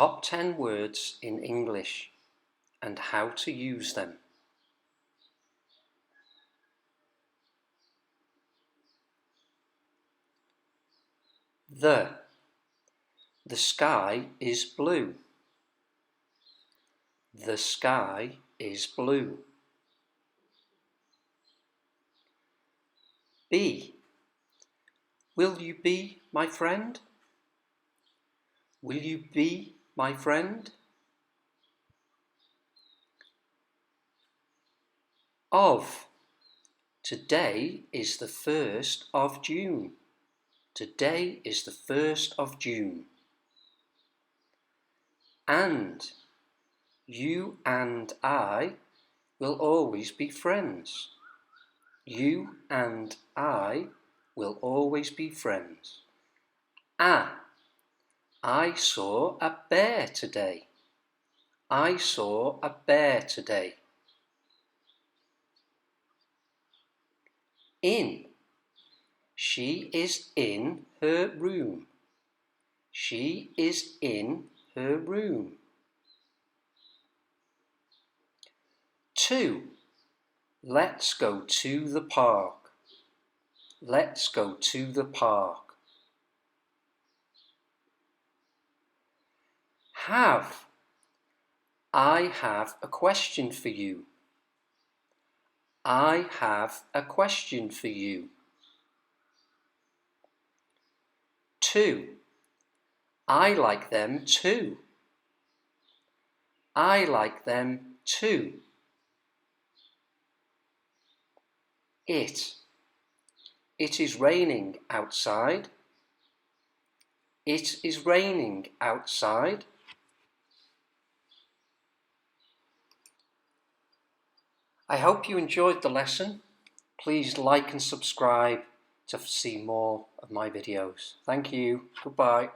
Top 10 words in English and how to use them. The sky is blue. The sky is blue. Be. Will you be my friend? Will you be my friend? Of. Today is the 1st of June. Today is the 1st of June. And. You and I will always be friends. You and I will always be friends. I saw a bear today. I saw a bear today. In. She is in her room. She is in her room. To. Let's go to the park. Let's go to the park. Have. I have a question for you. I have a question for you. To. I like them too. I like them too. It. It is raining outside. It is raining outside. I hope you enjoyed the lesson. Please like and subscribe to see more of my videos. Thank you. Goodbye.